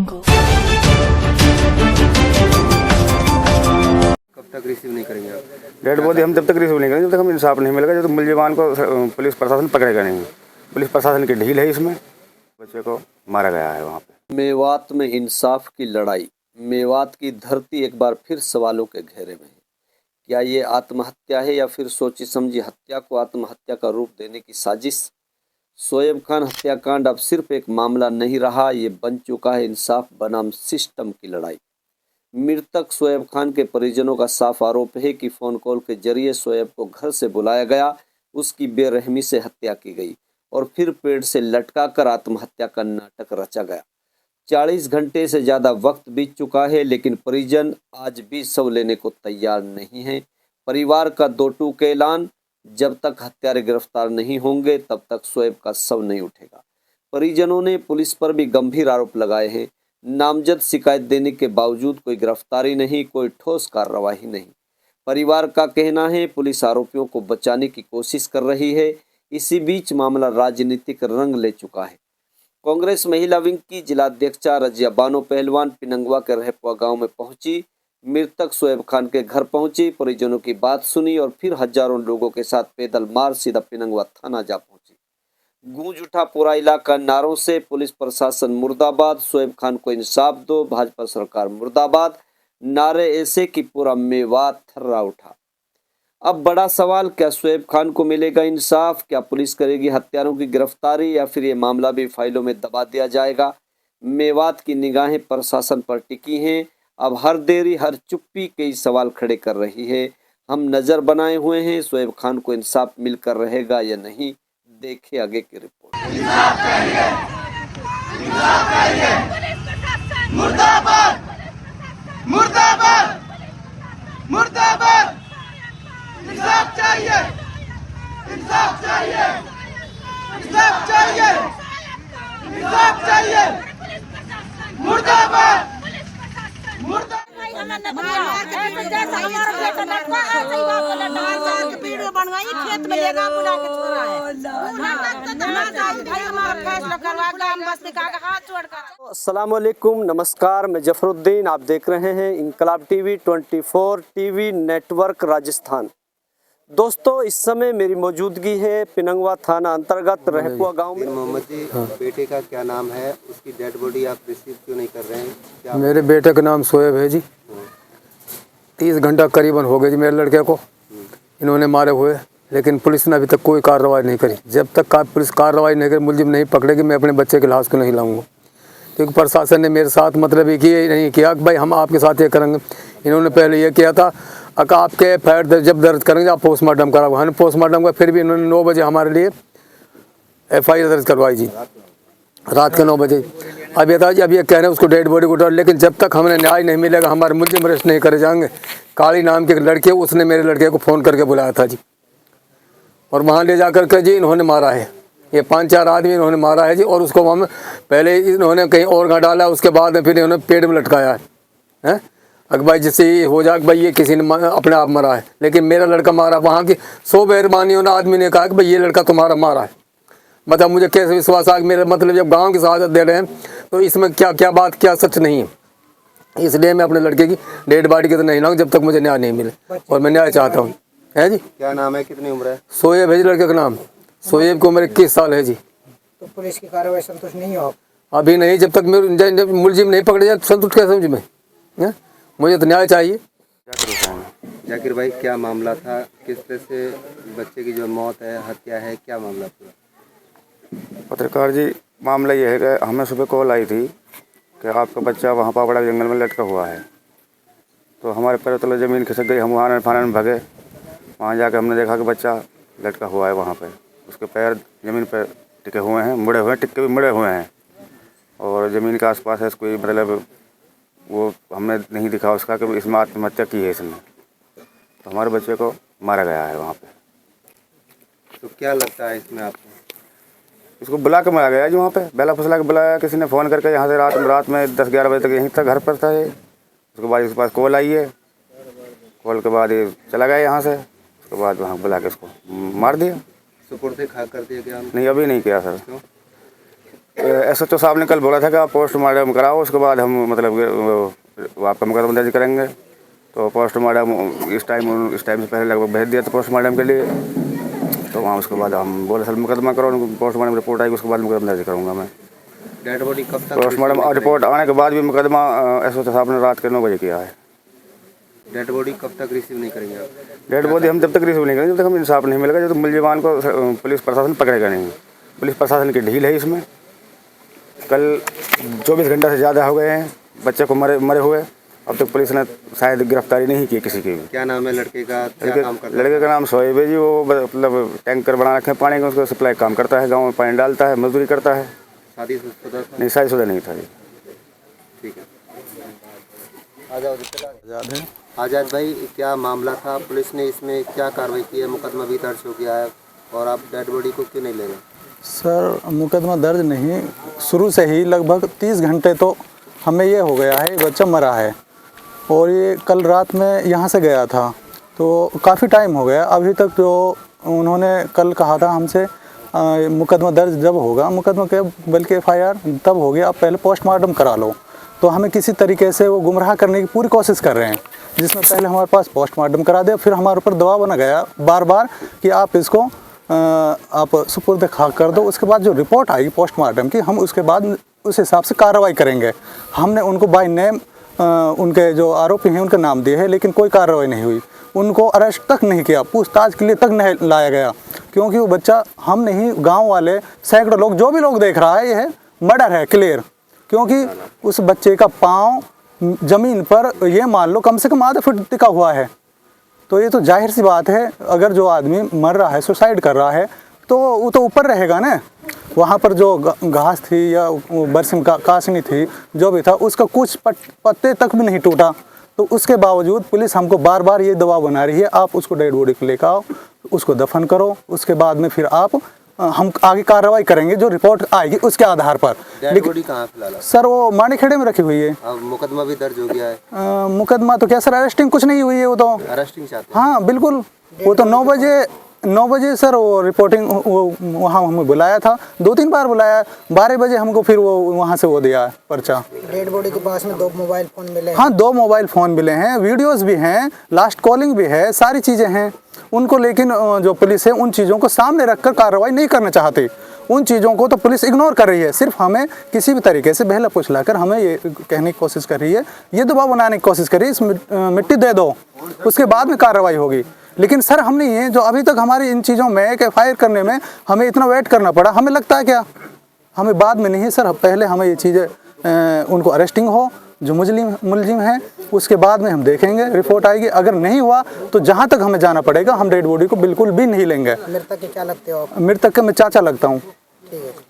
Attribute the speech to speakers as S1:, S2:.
S1: jungle.
S2: कब तक receive नहीं करेंगे आप?
S3: डेड बॉडी हम जब तक रिसीव नहीं करेंगे जब तक हम इंसाफ नहीं मिलेगा, जब तक मुलजिमान को पुलिस प्रशासन पकड़ेगा नहीं। पुलिस प्रशासन की ढील है इसमें। बच्चे को मारा गया है वहाँ पे।
S4: मेवात में इंसाफ की लड़ाई। मेवात की धरती एक बार फिर सवालों के घेरे में है। क्या ये आत्महत्या है या फिर सोची समझी हत्या को आत्महत्या का रूप देने की साजिश? शोएब खान हत्याकांड अब सिर्फ एक मामला नहीं रहा, ये बन चुका है इंसाफ बनाम सिस्टम की लड़ाई। मृतक शोएब खान के परिजनों का साफ आरोप है कि फोन कॉल के जरिए शोएब को घर से बुलाया गया, उसकी बेरहमी से हत्या की गई और फिर पेड़ से लटकाकर आत्महत्या का नाटक रचा गया। 40 घंटे से ज़्यादा वक्त बीत चुका है, लेकिन परिजन आज भी शव लेने को तैयार नहीं है। परिवार का दो टूक ऐलान, जब तक हत्यारे गिरफ्तार नहीं होंगे तब तक शोएब का शव नहीं उठेगा। परिजनों ने पुलिस पर भी गंभीर आरोप लगाए हैं। नामजद शिकायत देने के बावजूद कोई गिरफ्तारी नहीं, कोई ठोस कार्रवाई नहीं। परिवार का कहना है पुलिस आरोपियों को बचाने की कोशिश कर रही है। इसी बीच मामला राजनीतिक रंग ले चुका है। कांग्रेस महिला विंग की जिलाध्यक्षा रजिया बानो पहलवान पिनंगवा के रहपुआ गांव में पहुंची। मृतक शोएब खान के घर पहुंची, परिजनों की बात सुनी और फिर हजारों लोगों के साथ पैदल मार्च सीधा पिनंगवा थाना जा पहुंची। गूंज उठा पूरा इलाका नारों से, पुलिस प्रशासन मुर्दाबाद, शोएब खान को इंसाफ दो, भाजपा सरकार मुर्दाबाद। नारे ऐसे कि पूरा मेवात थर्रा उठा। अब बड़ा सवाल, क्या शोएब खान को मिलेगा इंसाफ? क्या पुलिस करेगी हत्यारों की गिरफ्तारी या फिर ये मामला भी फाइलों में दबा दिया जाएगा? मेवात की निगाहें प्रशासन पर टिकी हैं। अब हर देरी हर चुप्पी कई सवाल खड़े कर रही है। हम नज़र बनाए हुए हैं, शोएब खान को इंसाफ मिलकर रहेगा या नहीं, देखिए आगे की रिपोर्ट।
S5: मुर्दाबाद मुर्दाबाद मुर्दाबाद, इंसाफ चाहिए, इंसाफ चाहिए, इंसाफ चाहिए, इंसाफ चाहिए, मुर्दाबाद मुर्दाबाद।
S6: खेत में लेगा बुला के छोड़ा है।
S4: अस्सलाम वालेकुम, नमस्कार, मैं जफरुद्दीन। आप देख रहे हैं इनकलाब टीवी 24 टीवी नेटवर्क राजस्थान। दोस्तों, इस समय मेरी मौजूदगी है पिनंगवा थाना अंतर्गत रहपुआ गांव में।
S2: मोहम्मद जी, बेटे का क्या नाम है? उसकी डेड बॉडी आप रिसीव क्यों नहीं कर रहे हैं?
S7: मेरे बेटे का नाम शोएब है जी। 30 घंटा करीबन हो गए जी मेरे लड़के को इन्होंने मारे हुए, लेकिन पुलिस ने अभी तक कोई कार्रवाई नहीं करी। जब तक पुलिस कार्रवाई नहीं करी, मुलजिम नहीं पकड़ेगी, मैं अपने बच्चे के लाश को नहीं लाऊंगा। क्योंकि प्रशासन ने मेरे साथ मतलब ये नहीं किया कि भाई हम आपके साथ ये करेंगे। इन्होंने पहले ये किया था कि आपके FIR जब दर्ज करेंगे आप पोस्टमार्टम कराओ। हमने पोस्टमार्टम का, फिर भी इन्होंने 9 बजे हमारे लिए FIR दर्ज करवाई जी, रात के 9 बजे। अब ये था जी, अब ये कह रहे हैं उसको डेड बॉडी को उठा, लेकिन जब तक हमें न्याय नहीं मिलेगा हमारे मुलजिम अरेस्ट नहीं करे जाएंगे। काली नाम के लड़के, उसने मेरे लड़के को फ़ोन करके बुलाया था जी, और वहाँ ले जा करके जी इन्होंने मारा है। ये 5-4 आदमी इन्होंने मारा है जी, और उसको वहाँ पहले इन्होंने कहीं और गाँव डाला, उसके बाद में फिर इन्होंने पेड़ में लटकाया है। अगर भाई जिससे ये हो जाए भाई ये किसी ने अपने आप मरा है, लेकिन मेरा लड़का मारा। वहाँ की 100 मेहरबानियों ने आदमी ने कहा कि भाई ये लड़का तुम्हारा मारा है। मतलब मुझे कैसे विश्वास आ कि मेरा मतलब जब गांव की शहादत दे रहे हैं तो इसमें क्या क्या बात क्या सच नहीं है। इसलिए मैं अपने लड़के की डेड बॉडी के तो नहीं लाऊं जब तक मुझे न्याय नहीं मिले, और मैं न्याय चाहता हूँ। है जी।
S2: क्या नाम है, कितनी उम्र है?
S7: शोएब है जी लड़के का नाम। शोएब की उम्र 21 साल है जी।
S6: तो पुलिस की कार्रवाई संतुष्ट नहीं हो?
S7: अभी नहीं, जब तक मेरे मुलजिम नहीं पकड़े जाए संतुष्ट कैसे समझ में। मुझे तो न्याय चाहिए।
S2: जाकिर भाई, क्या मामला था? किस तरह से बच्चे की जो मौत है, हत्या है, क्या मामला पूरा?
S3: पत्रकार जी, मामला ये है कि हमें सुबह कॉल आई थी कि आपका बच्चा वहाँ पापड़ा जंगल में लटका हुआ है। तो हमारे पैरों तले ज़मीन खिसक गई। हम वहाँ फाना में भागे। वहाँ जाकर हमने देखा कि बच्चा लटका हुआ है वहाँ पे। उसके पैर ज़मीन पर टिके हुए हैं, मुड़े हुए हैं, टिक्के भी मुड़े हुए हैं, और ज़मीन के आसपास है कोई मतलब वो हमने नहीं दिखा उसका कि इसमें आत्महत्या की है इसने। तो हमारे बच्चे को मारा गया है वहाँ पे।
S2: तो क्या लगता है इसमें आपको?
S3: इसको बुला के मारा गया जी। वहाँ पे बेला फसला के बुलाया किसी ने फ़ोन करके। यहाँ से रात में 10-11 बजे तक यहीं तक घर पर था ये। उसके बाद इसके पास कॉल आई है। कॉल के बाद ये चला गया यहाँ से। उसके बाद वहाँ बुला के इसको मार दिया।
S2: सुपुर्द खा कर दिया क्या?
S3: नहीं, अभी नहीं किया सर। SHO साहब ने कल बोला था कि आप पोस्टमार्टम कराओ, उसके बाद हम मतलब आपका मुकदमा दर्ज करेंगे। तो पोस्टमार्टम इस टाइम से पहले लगभग भेज दिया था पोस्टमार्टम के लिए। तो वहाँ उसके बाद हम बोले सर मुकदमा करो, पोस्टमार्टम रिपोर्ट आएगी उसके बाद मुकदमा दर्ज करूँगा मैं।
S2: डेड बॉडी कब तक?
S3: पोस्टमार्टम रिपोर्ट आने के बाद भी मुकदमा SHO साहब ने रात के 9 बजे किया है।
S2: डेड बॉडी कब तक रिसीव नहीं करेंगे आप?
S3: डेड बॉडी हम जब तक रिसीव नहीं करेंगे जब तक हम इंसाफ नहीं मिलेगा, जब तक मुलजिमान को पुलिस प्रशासन पकड़ेगा नहीं। पुलिस प्रशासन की ढील है इसमें। कल 24 घंटा से ज़्यादा हो गए हैं बच्चे को मरे हुए, अब तक पुलिस ने शायद गिरफ्तारी नहीं की किसी की भी।
S2: क्या नाम है लड़के का? क्या काम करता है?
S3: लड़के का नाम शोएब है जी। वो मतलब टैंकर बना रखे हैं पानी का, उसको सप्लाई काम करता है, गाँव में पानी डालता है, मजदूरी करता है।
S2: शादीशुदा था?
S3: नहीं, शादीशुदा नहीं था जी।
S2: ठीक है, आ जाओ। आज़ाद भाई, क्या मामला था? पुलिस ने इसमें क्या कार्रवाई की है? मुकदमा भी दर्ज हो गया है और आप डेड बॉडी को क्यों नहीं ले रहे?
S1: सर मुकदमा दर्ज नहीं, शुरू से ही लगभग 30 घंटे तो हमें ये हो गया है बच्चा मरा है, और ये कल रात में यहाँ से गया था तो काफ़ी टाइम हो गया अभी तक। जो उन्होंने कल कहा था हमसे मुकदमा दर्ज जब होगा, मुकदमा के बल्कि FIR तब होगी, आप पहले पोस्टमार्टम करा लो। तो हमें किसी तरीके से वो गुमराह करने की पूरी कोशिश कर रहे हैं, जिसमें पहले हमारे पास पोस्टमार्टम करा दे, फिर हमारे ऊपर दबाव बना गया बार बार कि आप इसको आप सुपुर्द खाक कर दो। उसके बाद जो रिपोर्ट आएगी पोस्टमार्टम की, हम उसके बाद उस हिसाब से कार्रवाई करेंगे। हमने उनको बाय नेम उनके जो आरोपी हैं उनका नाम दिए है, लेकिन कोई कार्रवाई नहीं हुई। उनको अरेस्ट तक नहीं किया, पूछताछ के लिए तक नहीं लाया गया, क्योंकि वो बच्चा हम नहीं, गांव वाले सैकड़ों लोग, जो भी लोग देख रहा है, ये है मर्डर है क्लियर। क्योंकि उस बच्चे का पाँव ज़मीन पर ये मान लो कम से कम आधे फुट टिका हुआ है। तो ये तो जाहिर सी बात है, अगर जो आदमी मर रहा है, सुसाइड कर रहा है, तो वो तो ऊपर रहेगा ना। वहाँ पर जो घास थी या बरसिम कासनी थी, जो भी था, उसका कुछ पत्ते तक भी नहीं टूटा। तो उसके बावजूद पुलिस हमको बार बार ये दबाव बना रही है, आप उसको डेड बॉडी को लेकर आओ, उसको दफन करो, उसके बाद में फिर आप हम आगे कार्रवाई करेंगे जो रिपोर्ट आएगी उसके आधार पर।
S2: डेड बॉडी कहाँ फिलहाल?
S1: सर वो मानेखेड़े में रखी हुई है।
S2: अब मुकदमा भी दर्ज हो गया है?
S1: मुकदमा तो क्या सर, अरेस्टिंग कुछ नहीं हुई है वो तो।
S2: अरेस्टिंग चाहते हैं?
S1: हाँ बिल्कुल, वो तो 9 बजे सर वो रिपोर्टिंग वहाँ हमें बुलाया था, 2-3 बार बुलाया। 12 बजे हमको फिर वो वहाँ से वो दिया पर्चा।
S6: डेड बॉडी के पास में 2 मोबाइल फ़ोन मिले।
S1: हाँ 2 मोबाइल फ़ोन मिले हैं, वीडियोस भी हैं, लास्ट कॉलिंग भी है, सारी चीज़ें हैं उनको। लेकिन जो पुलिस है उन चीज़ों को सामने रखकर कार्रवाई नहीं करना चाहती। उन चीज़ों को तो पुलिस इग्नोर कर रही है, सिर्फ हमें किसी भी तरीके से बहला फुसलाकर हमें ये कहने की कोशिश कर रही है, ये दबाव बनाने की कोशिश कर रही है, इस मिट्टी दे दो उसके बाद में कार्रवाई होगी। लेकिन सर हमने ये जो अभी तक हमारी इन चीज़ों में एक FIR करने में हमें इतना वेट करना पड़ा, हमें लगता है क्या हमें बाद में नहीं है सर, पहले हमें ये चीज़ें उनको अरेस्टिंग हो जो मुलजिम हैं, उसके बाद में हम देखेंगे, रिपोर्ट आएगी। अगर नहीं हुआ तो जहाँ तक हमें जाना पड़ेगा, हम डेड बॉडी को बिल्कुल भी नहीं लेंगे।
S6: मृतक के क्या लगते हो आप?
S1: मृतक के मैं चाचा लगता हूँ।
S6: ठीक है।